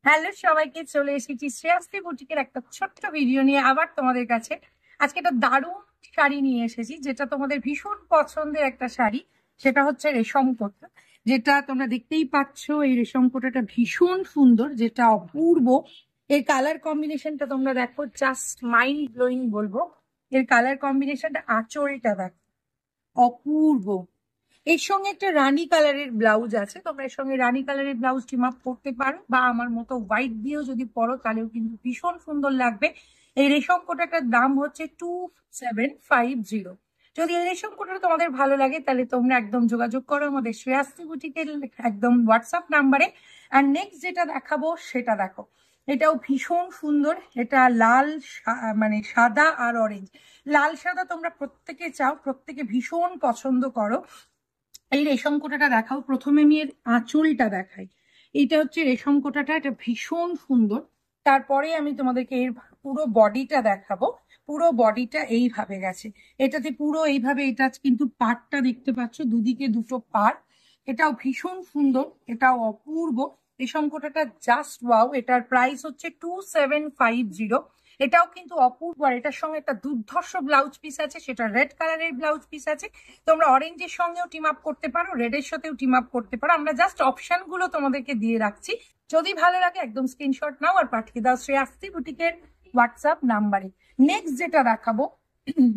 Hello সবাইকে, চলে এসেছি শ্রেয়াশ্রী বুটিকের একটা ছোট্ট ভিডিও নিয়ে আবার তোমাদের কাছে। আজকে একটা দারুণ শাড়ি নিয়ে এসেছি, যেটা তোমাদের ভীষণ পছন্দের একটা শাড়ি। সেটা হচ্ছে রেশম কোটা, যেটা তোমরা দেখতেই পাচ্ছ। এই রেশম কোটাটা ভীষণ সুন্দর, যেটা অপূর্ব। এর কালার কম্বিনেশনটা তোমরা দেখো, জাস্ট মাইন্ড ব্লোয়িং বলবো। এর কালার কম্বিনেশনটা, আঁচলটা দেখো, অপূর্ব। এর সঙ্গে একটা রানী কালারের ব্লাউজ আছে, তোমরা এর সঙ্গে রানী কালারের ব্লাউজ টিম আপ করতে পারো, বা আমার মতো হোয়াইট দিয়েও যদি পরো তাহলেও কিন্তু ভীষণ সুন্দর লাগবে। এই রেশম কোটাটার দাম হচ্ছে 2750। যদি এই রেশম কোটাটা তোমাদের ভালো লাগে তাহলে তোমরা একদম যোগাযোগ করো আমাদের শ্রেয়াশ্রী বুটিকের একদম হোয়াটসঅ্যাপ নাম্বারে। আর নেক্সট যেটা দেখাবো সেটা দেখো, এটাও ভীষণ সুন্দর। এটা লাল, মানে সাদা আর অরেঞ্জ। লাল সাদা তোমরা প্রত্যেকে চাও, প্রত্যেকে ভীষণ পছন্দ করো। এই রেশম কোটাটা দেখাও, প্রথমে আমি এর আঁচলটা দেখাই। এইটা হচ্ছে রেশম কোটাটা, এটা ভীষণ সুন্দর। তারপরে আমি তোমাদেরকে এর পুরো বডিটা দেখাবো। পুরো বডিটা এইভাবে গেছে, এটাতে পুরো এইভাবে। এটা কিন্তু পাড়টা দেখতে পাচ্ছ, দুদিকে দুটো পাড়। এটাও ভীষণ সুন্দর, এটাও অপূর্ব। রেশম কোটাটা জাস্ট ওয়াও। এটার প্রাইস হচ্ছে 2750। এটাও কিন্তু অপূর্ব। আর এটার সঙ্গে একটা দুর্ধর্ষ ব্লাউজ পিস আছে, সেটা রেড কালারের ব্লাউজ পিস আছে। তোমরা অরেঞ্জের সঙ্গেও টিম আপ করতে পারো, রেডের সাথেও টিম আপ করতে পারো। আমরা জাস্ট অপশন গুলো তোমাদেরকে দিয়ে রাখছি। যদি ভালো লাগে একদম স্ক্রিনশট নাও আর পাঠিয়ে দাও শ্রেয়াশ্রী বুটিকের হোয়াটসঅ্যাপ নাম্বারে। নেক্সট যেটা দেখাবো,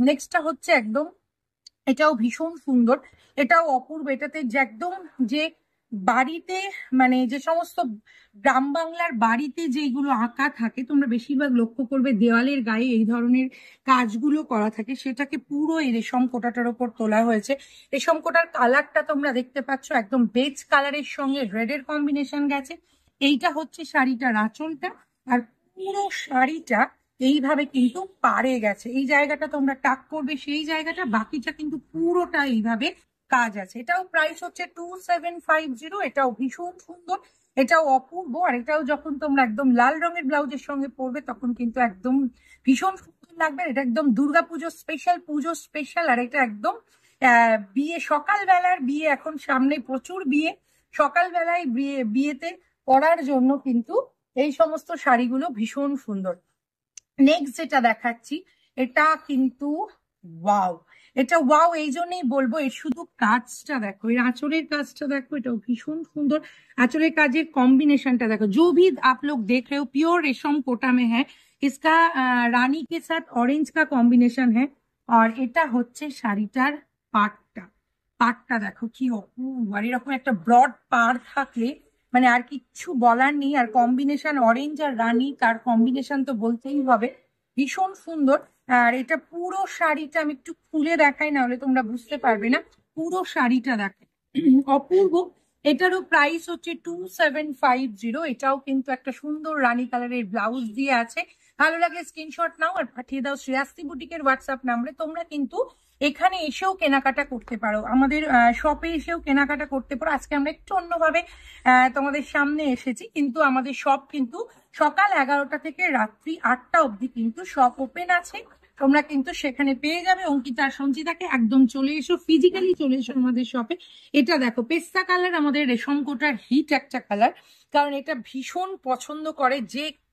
নেক্সটটা হচ্ছে একদম, এটাও ভীষণ সুন্দর, এটাও অপূর্ব। এটাতে যে একদম, যে বাড়িতে, মানে যে সমস্ত গ্রাম বাংলার বাড়িতে যেগুলো আঁকা থাকে, তোমরা বেশিরভাগ লক্ষ্য করবে দেওয়ালের গায়ে এই ধরনের কাজগুলো করা থাকে, সেটাকে পুরো এই রেশম কোটাটার ওপর তোলা হয়েছে। রেশম কোটার কালারটা তোমরা দেখতে পাচ্ছ, একদম বেজ কালারের সঙ্গে রেডের কম্বিনেশন গেছে। এইটা হচ্ছে শাড়িটার আঁচলটা। আর পুরো শাড়িটা এইভাবে কিন্তু পাড়ে গেছে। এই জায়গাটা তোমরা টাক করবে, সেই জায়গাটা, বাকিটা কিন্তু পুরোটা এইভাবে কাজ আছে। এটাও প্রাইস হচ্ছে 2750। এটাও ভীষণ সুন্দর, এটাও অপূর্ব। আর এটাও যখন তোমরা একদম লাল রঙের ব্লাউজের সঙ্গে পরবে তখন কিন্তু একদম ভীষণ সুন্দর লাগবে। এটা একদম দুর্গাপুজো স্পেশাল, পুজো স্পেশাল। আর এটা একদম বিয়ে, সকালবেলার বিয়ে, এখন সামনে প্রচুর বিয়ে, সকালবেলায় বিয়েতে পরার জন্য কিন্তু এই সমস্ত শাড়িগুলো ভীষণ সুন্দর। নেক্সট যেটা দেখাচ্ছি, এটা কিন্তু ওয়াও। এটা ওয়াও এই জন্যই বলবো, এর শুধু কাজটা দেখো, এর আঁচলের কাজটা দেখো, এটাও ভীষণ সুন্দর। আঁচলের কাজের कॉम्बिनेशनটা देखो, जो भी आप लोग देख रहे हो प्योर रेशम कोटा में है। इसका रानी के साथ ऑरेंज का कॉम्बिनेशन है। और এটা হচ্ছে শাড়িটার পাড়টা। পাড়টা দেখো কি অপূর্ব। আর এরকম একটা ব্রড পাড় থাকলে মানে আর কিচ্ছু বলার নেই। আর কম্বিনেশন অরেঞ্জ আর রানী, তার কম্বিনেশন তো বলতেই হবে, ভীষণ সুন্দর। আর এটা পুরো শাড়িটা আমি একটু খুলে দেখাই, না হলে তোমরা বুঝতে পারবে না। পুরো শাড়িটা দেখো, অপূর্ব। এটারও প্রাইস হচ্ছে 2750। এটাও কিন্তু একটা সুন্দর রানী কালারের ব্লাউজ দিয়ে আছে। ভালো লাগে স্ক্রিনশট নাও আর পাঠিয়ে দাও শ্রেয়াশ্রী বুটিকের হোয়াটসঅ্যাপ নাম্বারে। তোমরা কিন্তু এখানে এসেও কেনাকাটা করতে পারো, আমাদের শপে এসেও কেনাকাটা করতে পারো। আজকে আমরা একটু অন্যভাবে তোমাদের সামনে এসেছি, কিন্তু আমাদের শপ কিন্তু সকাল 11টা থেকে রাত্রি 8টা অবধি কিন্তু শপ ওপেন আছে। তোমরা কিন্তু সেখানে পেয়ে যাবে অঙ্কিতা আর সঞ্চিতাকে। একদম চলে এসো, ফিজিক্যালি চলে এসো আমাদের শপে। এটা দেখো, পেস্তা কালার আমাদের রেশম কোটার হিট একটা কালার, কারণ এটা ভীষণ পছন্দ করে।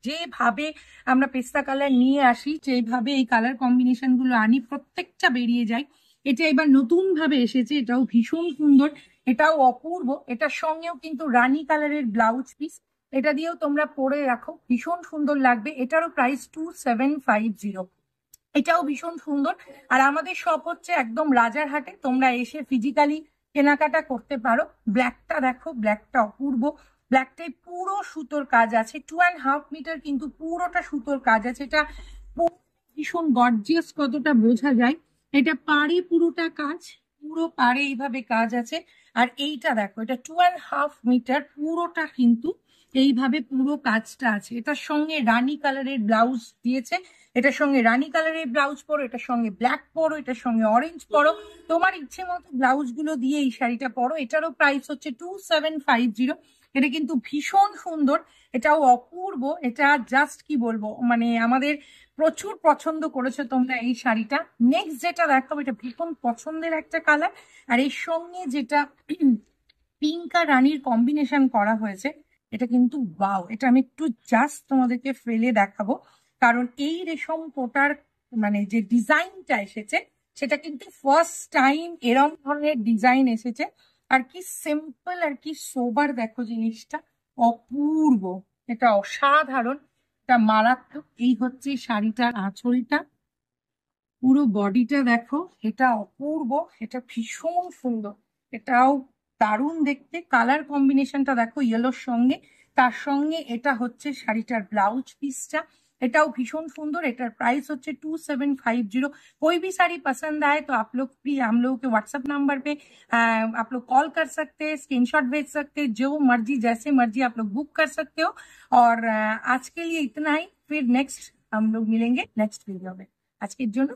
যেভাবে আমরা পেস্তা কালার নিয়ে আসি, যেভাবে এই কালার কম্বিনেশন গুলো আনি, প্রত্যেকটা বেরিয়ে যায়। এটা এবার নতুন ভাবে এসেছে, এটাও ভীষণ সুন্দর, এটাও অপূর্ব। এটার সঙ্গেও কিন্তু রানী কালারের ব্লাউজ পিস, এটা দিয়েও তোমরা পরে রাখো, ভীষণ সুন্দর লাগবে। এটারও প্রাইস 2750। এটাও ভীষণ সুন্দর। আর আমাদের শপ হচ্ছে একদম রাজারহাটে, তোমরা এসে ফিজিক্যালি কেনাকাটা করতে পারো। ব্ল্যাকটা দেখো, ব্ল্যাকটা অপূর্ব। ব্ল্যাকটাই পুরো সুতোর কাজ আছে, 2.5 মিটার কিন্তু পুরোটা সুতোর কাজ আছে। এটা ভীষণ গর্জিয়াস, কতটা বোঝা যায়। এটা পাড়ে পুরোটা কাজ, পুরো পাড়ে এইভাবে কাজ আছে। আর এইটা দেখো, এটা 2.5 মিটার পুরোটা কিন্তু এইভাবে পুরো কাজটা আছে। এটার সঙ্গে রানী কালারের ব্লাউজ দিয়েছে। এটার সঙ্গে রানী কালারের ব্লাউজ পরো, এটার সঙ্গে ব্ল্যাক পরো, এটার সঙ্গে অরেঞ্জ পরো, তোমার ইচ্ছে মতো ব্লাউজ গুলো দিয়ে এই শাড়িটা পরো। এটারও প্রাইস হচ্ছে 2750। এটা কিন্তু ভীষণ সুন্দর, এটাও অপূর্ব। এটা জাস্ট কি বলবো, মানে আমাদের প্রচুর পছন্দ করেছো তোমরা এই শাড়িটা। নেক্সট যেটা দেখাবো, এটা ভীষণ পছন্দের একটা কালার। আর এর সঙ্গে যেটা পিঙ্ক আর রানীর কম্বিনেশন করা হয়েছে, এটা কিন্তু ওয়াও, এটা আমি একটু জাস্ট তোমাদেরকে ফেলে দেখাবো, কারণ এই রেশম কোটার মানে যে ডিজাইনটা এসেছে সেটা কিন্তু ফার্স্ট টাইম এরম ধরনের ডিজাইন এসেছে। আর কি সিম্পল আর কি সোবার দেখো জিনিসটা, অপূর্ব, এটা অসাধারণ, এটা মারাত্মক। এই হচ্ছে শাড়িটার আঁচলটা, পুরো বডিটা দেখো, এটা অপূর্ব, এটা ভীষণ সুন্দর, এটাও দারুণ দেখতে। কালার কম্বিনেশনটা দেখো ইয়েলোর সঙ্গে, তার সঙ্গে এটা হচ্ছে শাড়িটার ব্লাউজ পিসটা, এটাও ভীষণ সুন্দর। এটার प्राइस হচ্ছে 2750। कोई भी साड़ी पसंद आए तो आप लोग भी हम लोगों के व्हाट्सएप नंबर पे आप लोग कॉल कर सकते हैं, स्क्रीनशॉट भेज सकते हैं, जो मर्जी जैसे मर्जी आप लोग बुक कर सकते हो। और आज के लिए इतना ही, फिर नेक्स्ट हम लोग मिलेंगे नेक्स्ट वीडियो में। আজকের জন্য